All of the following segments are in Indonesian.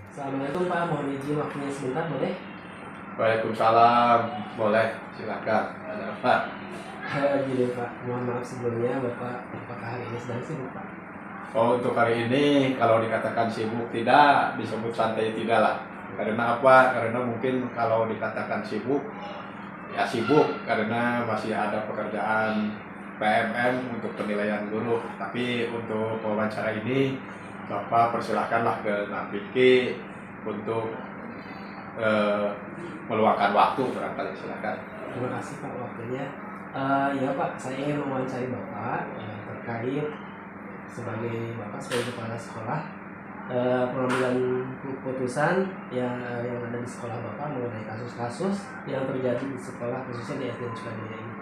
Assalamualaikum Pak, mohon izin waktunya sebentar boleh? Waalaikumsalam, boleh, silakan. Ada apa? Gini Pak, mohon maaf sebelumnya Bapak, apakah hari ini sedang sibuk Pak? Oh, untuk hari ini kalau dikatakan sibuk tidak, disebut santai tidak lah. Karena apa? Karena mungkin kalau dikatakan sibuk, ya sibuk karena masih ada pekerjaan PMM untuk penilaian guru. Tapi untuk wawancara ini, Bapak persilahkanlah ke Napiki untuk meluangkan waktu barangkali, silakan. Terima kasih Pak waktunya. Ya Pak, saya ingin mewawancari Bapak terkait sebagai kepala sekolah, pengambilan keputusan yang ada di sekolah Bapak mengenai kasus-kasus yang terjadi di sekolah khususnya di SD Sukajaya ini.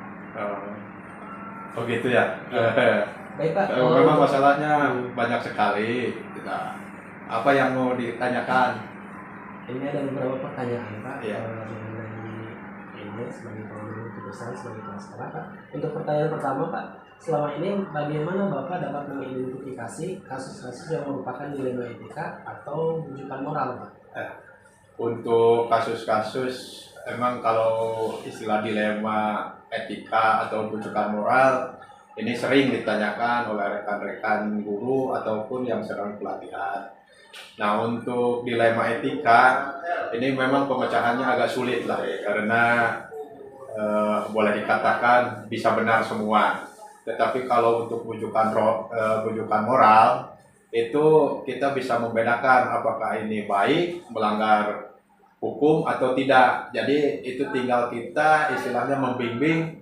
Oh gitu ya. Baik Pak. Memang masalahnya banyak sekali. Apa yang mau ditanyakan? Ini ada beberapa pertanyaan Pak Ya. mengenai ini sebagai pengambil keputusan sebagai kepala sekolah Pak. Untuk pertanyaan pertama Pak, selama ini bagaimana Bapak dapat mengidentifikasi kasus-kasus yang merupakan dilema etika atau rujukan moral Pak? Untuk kasus-kasus emang kalau istilah dilema etika atau rujukan moral ini sering ditanyakan oleh rekan-rekan guru ataupun yang sedang pelatihan. Nah, untuk dilema etika ini memang pemecahannya agak sulit lah ya, karena boleh dikatakan bisa benar semua. Tetapi kalau untuk rujukan moral itu kita bisa membedakan apakah ini baik, melanggar hukum atau tidak. Jadi itu tinggal kita istilahnya membimbing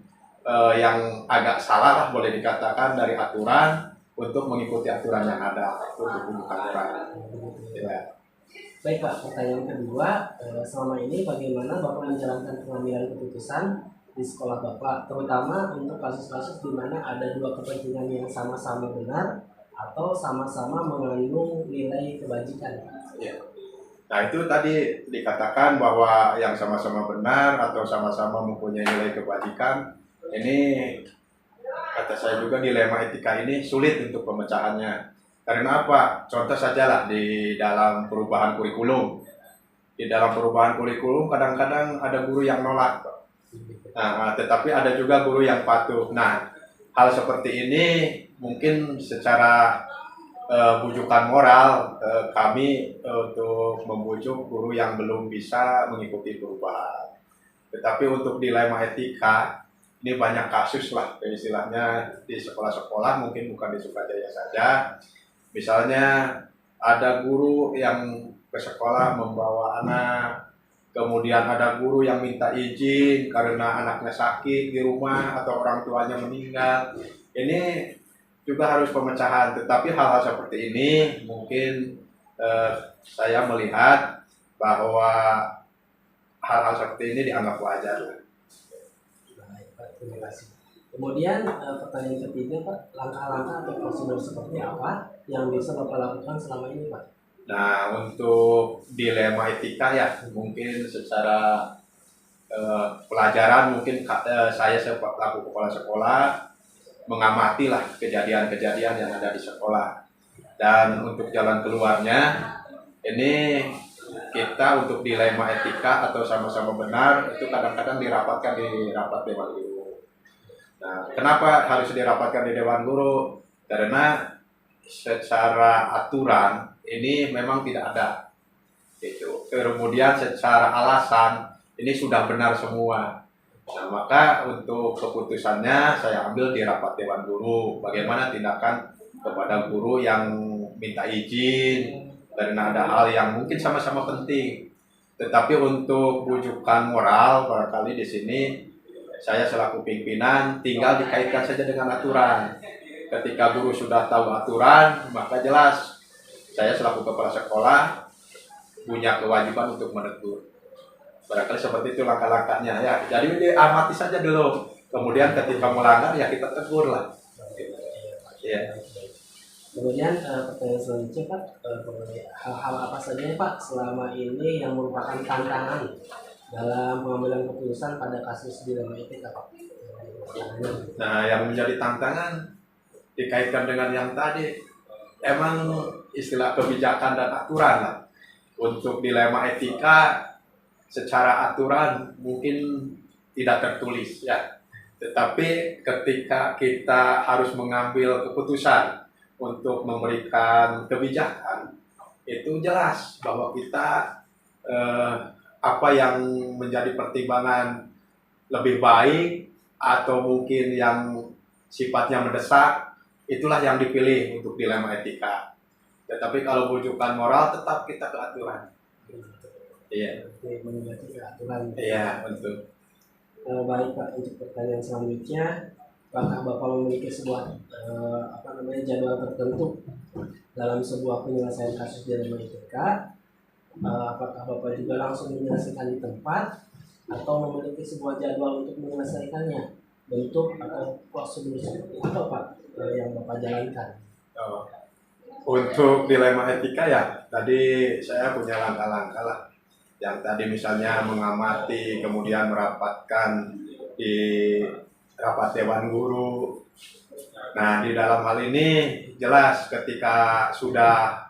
yang agak salah lah boleh dikatakan dari aturan untuk mengikuti aturan yang ada, itu untuk rujukan moral. Ya. Baik Pak, pertanyaan kedua, selama ini bagaimana Bapak menjalankan pengambilan keputusan di sekolah Bapak, terutama untuk kasus-kasus di mana ada dua kepentingan yang sama-sama benar atau sama-sama mengandung nilai kebajikan? Ya. Nah itu tadi dikatakan bahwa yang sama-sama benar atau sama-sama mempunyai nilai kebajikan, ini kata saya juga dilema etika ini sulit untuk pemecahannya. Karena apa? Contoh saja lah di dalam perubahan kurikulum. Di dalam perubahan kurikulum kadang-kadang ada guru yang nolak. Nah, tetapi ada juga guru yang patuh. Nah, hal seperti ini mungkin secara bujukan moral kami untuk membujuk guru yang belum bisa mengikuti perubahan. Tetapi untuk dilema etika, ini banyak kasus lah istilahnya di sekolah-sekolah, mungkin bukan di Sukajaya saja. Misalnya ada guru yang ke sekolah membawa anak, kemudian ada guru yang minta izin karena anaknya sakit di rumah atau orang tuanya meninggal. Ini juga harus pemecahan, tetapi hal-hal seperti ini mungkin saya melihat bahwa hal-hal seperti ini dianggap wajar. Baik Pak, terima kasih. Kemudian pertanyaan ketiga Pak, langkah-langkah atau prosedur seperti apa yang bisa Bapak lakukan selama ini Pak? Nah, untuk dilema etika ya, mungkin secara pelajaran mungkin saya selaku kepala sekolah mengamati lah kejadian-kejadian yang ada di sekolah. Dan untuk jalan keluarnya, ini kita untuk dilema etika atau sama-sama benar itu kadang-kadang dirapatkan di rapat dewan guru. Nah, kenapa harus dirapatkan di dewan guru? Karena secara aturan ini memang tidak ada. Gitu. Kemudian secara alasan ini sudah benar semua. Nah, maka untuk keputusannya saya ambil di rapat dewan guru. Bagaimana tindakan kepada guru yang minta izin karena ada hal yang mungkin sama-sama penting. Tetapi untuk rujukan moral barangkali di sini saya selaku pimpinan tinggal dikaitkan saja dengan aturan. Ketika guru sudah tahu aturan, maka jelas saya selaku kepala sekolah punya kewajiban untuk menegur. Barangkali seperti itu langkah-langkahnya ya. Jadi diamati saja dulu. Kemudian ketika melanggar ya kita tegur lah. Iya. Kemudian pertanyaan selanjutnya Pak, mengenai hal-hal apa saja Pak selama ini yang merupakan tantangan dalam pengambilan keputusan pada kasus dilema etika Pak? Nah, yang menjadi tantangan dikaitkan dengan yang tadi, emang istilah kebijakan dan aturan lah. Untuk dilema etika secara aturan mungkin tidak tertulis ya. Tetapi ketika kita harus mengambil keputusan untuk memberikan kebijakan, itu jelas bahwa kita apa yang menjadi pertimbangan lebih baik atau mungkin yang sifatnya mendesak, itulah yang dipilih untuk dilema etika. Tetapi kalau rujukan moral tetap kita ke aturan. Iya. Mengikuti aturan. Iya, betul. Baik Pak, untuk pertanyaan selanjutnya, apakah Bapak memiliki sebuah jadwal tertentu dalam sebuah penyelesaian kasus dilema etika? Apakah Bapak juga langsung menyelesaikan di tempat atau memiliki sebuah jadwal untuk menyelesaikannya? Bentuk atau prosedur seperti apa Pak yang Bapak jalankan? Oh. Untuk dilema etika ya, tadi saya punya langkah-langkah lah. Yang tadi misalnya mengamati, kemudian merapatkan di rapat dewan guru. Nah, di dalam hal ini jelas ketika sudah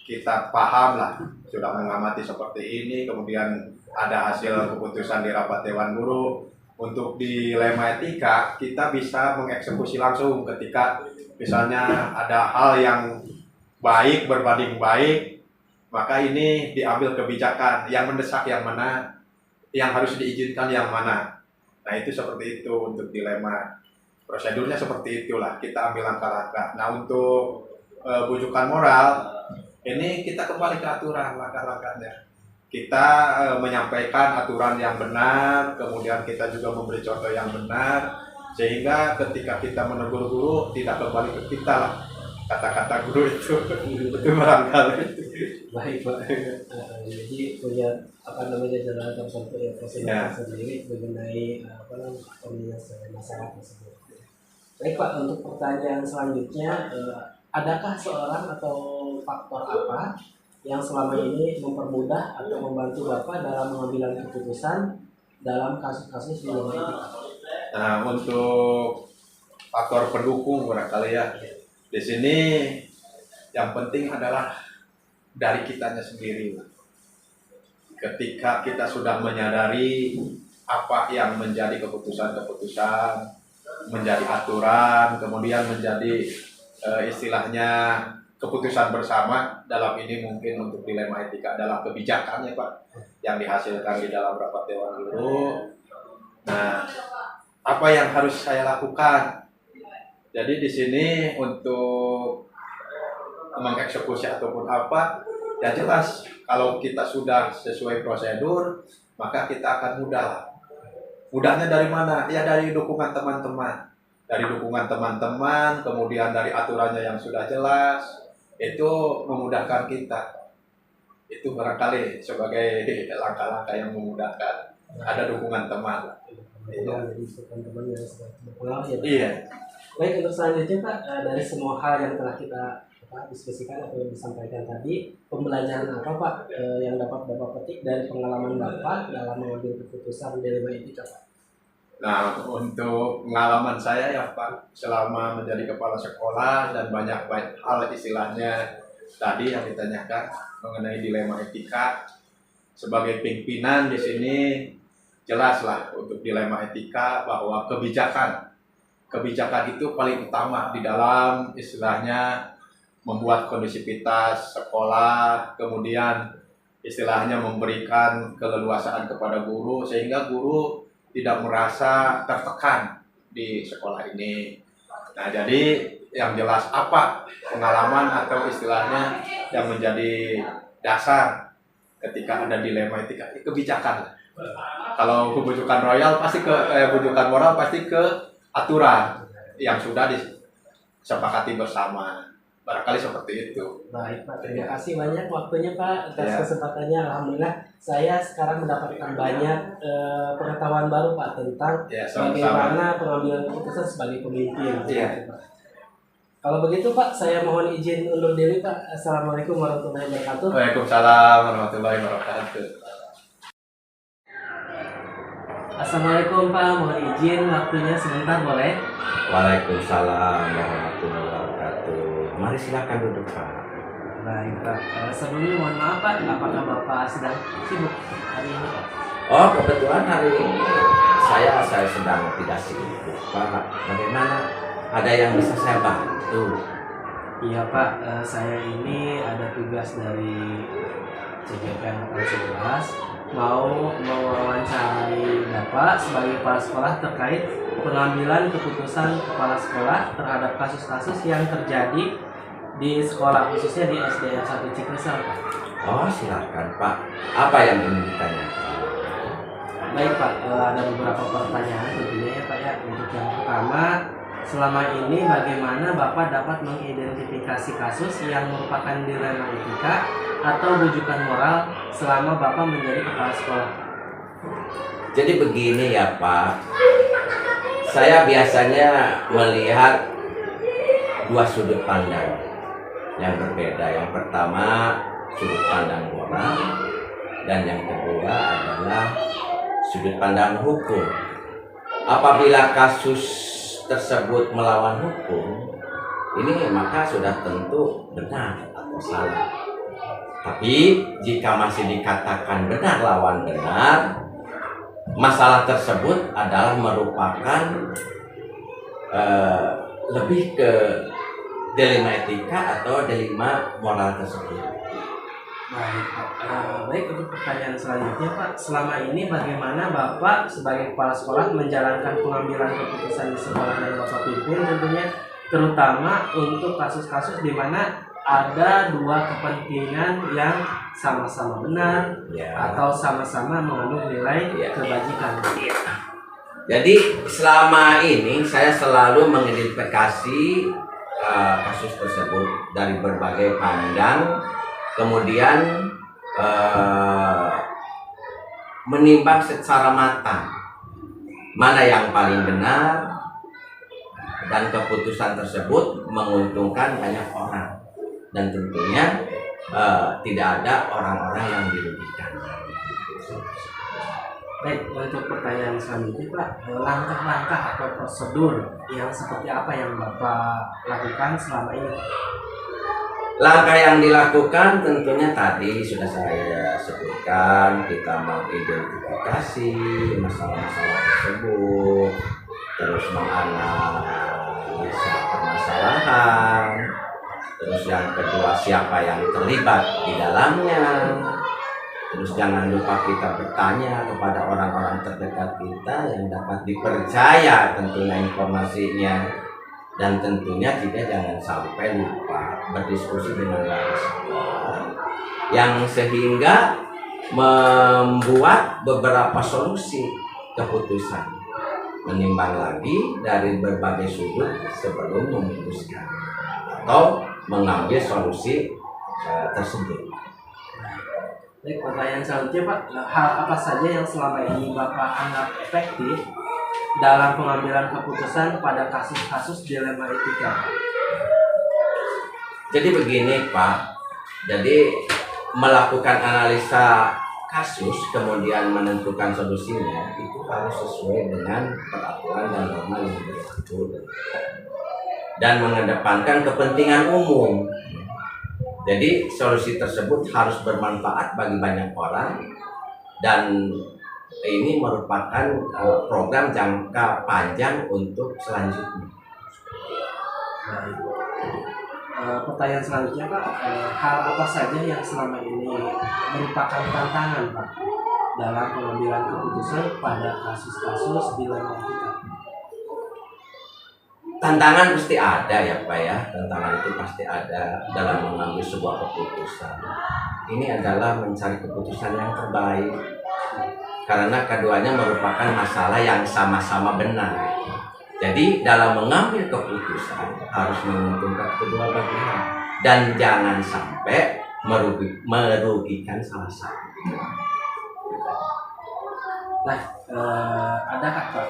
kita paham lah, sudah mengamati seperti ini, kemudian ada hasil keputusan di rapat dewan guru. Untuk dilema etika, kita bisa mengeksekusi langsung ketika misalnya ada hal yang baik berbanding baik, maka ini diambil kebijakan yang mendesak yang mana, yang harus diizinkan yang mana. Nah, itu seperti itu untuk dilema. Prosedurnya seperti itulah, kita ambil langkah-langkah. Nah, untuk bujukan moral, ini kita kembali ke aturan langkah-langkahnya. Kita menyampaikan aturan yang benar, kemudian kita juga memberi contoh yang benar, sehingga ketika kita menegur guru tidak kembali ke kita lah kata-kata guru itu barangkali. Baik Pak, jadi punya jalan tertentu ya prosedur sendiri mengenai penyelesaian masalah tersebut. Baik Pak, untuk pertanyaan selanjutnya, adakah seorang atau faktor apa yang selama ini mempermudah atau membantu Bapak dalam pengambilan keputusan dalam kasus-kasus dilema etika? Nah, untuk faktor pendukung barangkali ya. Di sini yang penting adalah dari kitanya sendiri. Ketika kita sudah menyadari apa yang menjadi keputusan-keputusan, menjadi aturan, kemudian menjadi istilahnya keputusan bersama, dalam ini mungkin untuk dilema etika adalah kebijakannya Pak, yang dihasilkan di dalam rapat dewan guru. Nah, apa yang harus saya lakukan? Jadi di sini untuk mengeksekusi ataupun apa, ya jelas kalau kita sudah sesuai prosedur, maka kita akan mudah. Mudahnya dari mana? Ya dari dukungan teman-teman. Dari dukungan teman-teman, kemudian dari aturannya yang sudah jelas, itu memudahkan kita. Itu barangkali sebagai langkah-langkah yang memudahkan. Ada dukungan teman. Iya. Baik, untuk selanjutnya Pak, dari semua hal yang telah kita diskusikan atau disampaikan tadi, pembelajaran apa Pak yang dapat Bapak petik dari pengalaman Bapak dalam mengambil keputusan dilema etika Pak? Nah, untuk pengalaman saya ya Pak, selama menjadi kepala sekolah dan banyak hal istilahnya tadi yang ditanyakan mengenai dilema etika, sebagai pimpinan di sini jelaslah untuk dilema etika bahwa kebijakan itu paling utama di dalam istilahnya membuat kondusivitas sekolah, kemudian istilahnya memberikan keleluasaan kepada guru sehingga guru tidak merasa tertekan di sekolah ini. Nah, jadi yang jelas apa pengalaman atau istilahnya yang menjadi dasar ketika ada dilema etika, kebijakan. Kalau bujukan royal pasti bujukan moral pasti ke aturan yang sudah disepakati bersama. Barangkali seperti itu. Baik Pak, terima kasih banyak waktunya Pak atas kesempatannya. Alhamdulillah saya sekarang mendapatkan banyak pengetahuan baru Pak tentang bagaimana pengambilan keputusan sebagai pemimpin. Kalau begitu Pak, saya mohon izin undur diri Pak. Assalamualaikum warahmatullahi wabarakatuh. Waalaikumsalam warahmatullahi wabarakatuh. Assalamualaikum Pak, mohon izin waktunya sebentar boleh? Waalaikumsalam warahmatullahi wabarakatuh. Mari silakan duduk Pak. Baik Pak, sebelumnya mohon maaf Pak, apakah Bapak sedang sibuk hari ini Pak? Oh kebetulan hari ini saya sedang tidak sibuk Pak. Bagaimana? Ada yang bisa saya bantu? Iya Pak, saya ini ada tugas dari CGPN 11 mau mewawancarai Bapak sebagai kepala sekolah terkait pengambilan keputusan kepala sekolah terhadap kasus-kasus yang terjadi di sekolah khususnya di SDN 1 Cikresel Pak. Oh silakan Pak. Apa yang ingin ditanyakan? Baik Pak, ada beberapa pertanyaan tentunya ya Pak ya. Untuk yang pertama, selama ini bagaimana Bapak dapat mengidentifikasi kasus yang merupakan dilema etika atau rujukan moral selama Bapak menjadi kepala sekolah? Jadi begini ya Pak. Saya biasanya melihat dua sudut pandang yang berbeda. Yang pertama sudut pandang moral dan yang kedua adalah sudut pandang hukum. Apabila kasus tersebut melawan hukum, ini maka sudah tentu benar atau salah. Tapi jika masih dikatakan benar lawan benar, masalah tersebut adalah merupakan lebih ke dilema etika atau dilema moral tersebut. Baik Pak, baik untuk pertanyaan selanjutnya Pak, selama ini bagaimana Bapak sebagai kepala sekolah menjalankan pengambilan keputusan di sekolah yang Bapak pimpin tentunya, terutama untuk kasus-kasus di mana ada dua kepentingan yang sama-sama benar Ya. atau sama-sama mengandung nilai Ya. kebajikan. Jadi selama ini saya selalu mengidentifikasi kasus tersebut dari berbagai pandang, kemudian menimbang secara matang mana yang paling benar dan keputusan tersebut menguntungkan banyak orang dan tentunya tidak ada orang-orang yang dirugikan. Baik, untuk pertanyaan selanjutnya Pak, langkah-langkah atau prosedur yang seperti apa yang Bapak lakukan selama ini? Langkah yang dilakukan tentunya tadi sudah saya sebutkan, kita mengidentifikasi masalah-masalah tersebut, terus menganalisa permasalahan, terus yang kedua siapa yang terlibat di dalamnya, terus jangan lupa kita bertanya kepada orang-orang terdekat kita yang dapat dipercaya tentunya informasinya. Dan tentunya kita jangan sampai lupa berdiskusi dengan narasumber yang sehingga membuat beberapa solusi keputusan, menimbang lagi dari berbagai sudut sebelum memutuskan atau mengambil solusi tersebut. Baik, pertanyaan selanjutnya Pak, hal apa saja yang selama ini Bapak anggap efektif dalam pengambilan keputusan pada kasus-kasus dilema etika? Jadi begini Pak, jadi melakukan analisa kasus kemudian menentukan solusinya itu harus sesuai dengan peraturan dan norma yang berlaku dan mengedepankan kepentingan umum. Jadi solusi tersebut harus bermanfaat bagi banyak orang dan ini merupakan program jangka panjang untuk selanjutnya. Baik. Pertanyaan selanjutnya Pak, hal apa saja yang selama ini merupakan tantangan Pak dalam pengambilan keputusan pada kasus-kasus dilema etika? Tantangan pasti ada ya Pak ya, tantangan itu pasti ada dalam mengambil sebuah keputusan. Ini adalah mencari keputusan yang terbaik karena keduanya merupakan masalah yang sama-sama benar. Jadi dalam mengambil keputusan harus menguntungkan kedua belah pihak dan jangan sampai merugikan salah satu. Nah, adakah Pak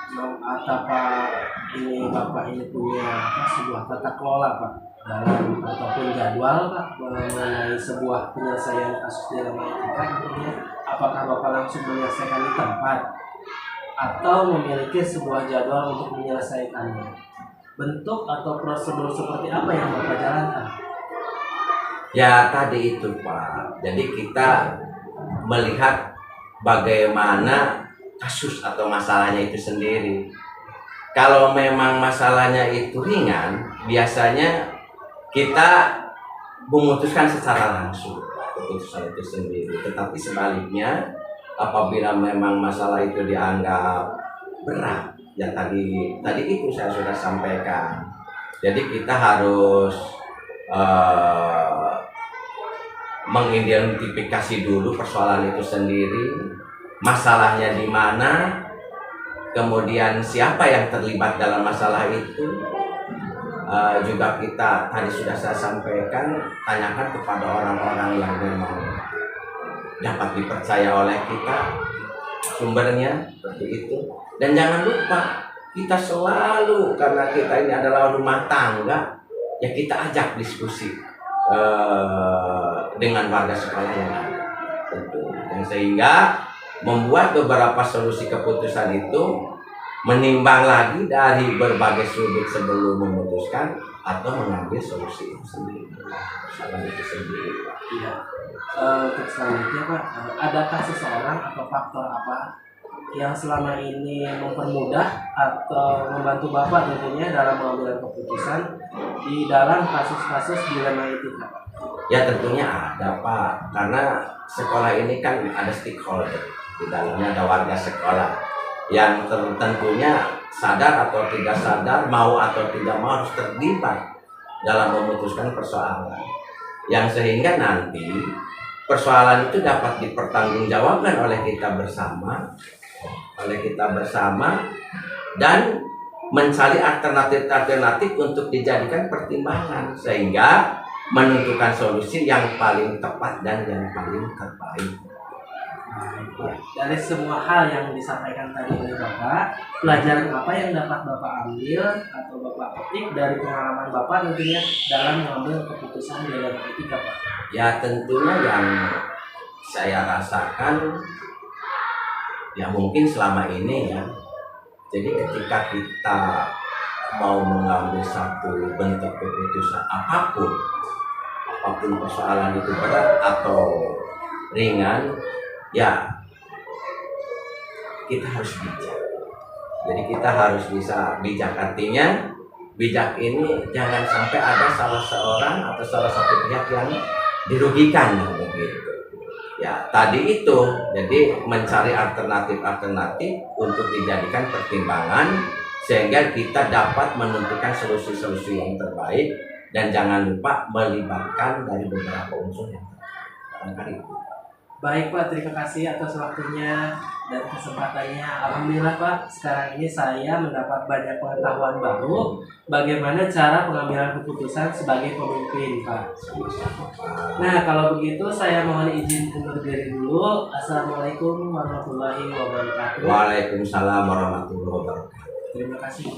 atau Pak ini Bapak ini punya sebuah tata kelola Pak dalam ataupun jadwal Pak mengenai sebuah penyelesaian kasus dilema etika tentunya, apakah Bapak langsung menyelesaikan di tempat atau memiliki sebuah jadwal untuk menyelesaikannya? Bentuk atau prosedur seperti apa yang Bapak jalankan? Ya tadi itu Pak, jadi kita melihat bagaimana kasus atau masalahnya itu sendiri. Kalau memang masalahnya itu ringan, biasanya kita memutuskan secara langsung keputusan itu sendiri. Tetapi sebaliknya, apabila memang masalah itu dianggap berat, yang tadi itu saya sudah sampaikan. Jadi kita harus mengidentifikasi dulu persoalan itu sendiri, masalahnya di mana, kemudian siapa yang terlibat dalam masalah itu. Juga kita tadi sudah saya sampaikan, tanyakan kepada orang-orang yang memang dapat dipercaya oleh kita sumbernya seperti itu. Dan jangan lupa kita selalu, karena kita ini adalah rumah tangga, ya kita ajak diskusi dengan warga sekolah yang ada tentu, yang sehingga membuat beberapa solusi keputusan itu menimbang lagi dari berbagai sudut sebelum memutuskan atau mengambil solusi itu sendiri, persoalan itu sendiri. Iya. Untuk selanjutnya Pak, adakah seseorang atau faktor apa yang selama ini mempermudah atau membantu Bapak tentunya dalam mengambil keputusan di dalam kasus-kasus dilema etika? Ya tentunya ada Pak, karena sekolah ini kan ada stakeholder, di dalamnya ada warga sekolah yang tentunya sadar atau tidak sadar, mau atau tidak mau harus terlibat dalam memutuskan persoalan, yang sehingga nanti persoalan itu dapat dipertanggungjawabkan oleh kita bersama dan mencari alternatif untuk dijadikan pertimbangan sehingga menentukan solusi yang paling tepat dan yang paling terbaik. Dari semua hal yang disampaikan tadi oleh Bapak, pelajaran apa yang dapat Bapak ambil atau Bapak petik dari pengalaman Bapak tentunya dalam mengambil keputusan dalam etika Pak? Ya tentunya yang saya rasakan ya mungkin selama ini ya. Jadi ketika kita mau mengambil satu bentuk keputusan apapun persoalan itu berat atau ringan, ya kita harus bijak. Jadi kita harus bisa bijak, artinya bijak ini jangan sampai ada salah seorang atau salah satu pihak yang dirugikan begitu. Ya tadi itu, jadi mencari alternatif untuk dijadikan pertimbangan sehingga kita dapat menentukan solusi-solusi yang terbaik dan jangan lupa melibatkan dari beberapa unsur yang terbaik. Baik Pak, terima kasih atas waktunya dan kesempatannya. Alhamdulillah Pak, sekarang ini saya mendapat banyak pengetahuan baru bagaimana cara pengambilan keputusan sebagai pemimpin Pak. Nah kalau begitu saya mohon izin undur diri dulu. Assalamualaikum warahmatullahi wabarakatuh. Waalaikumsalam warahmatullahi wabarakatuh. Terima kasih.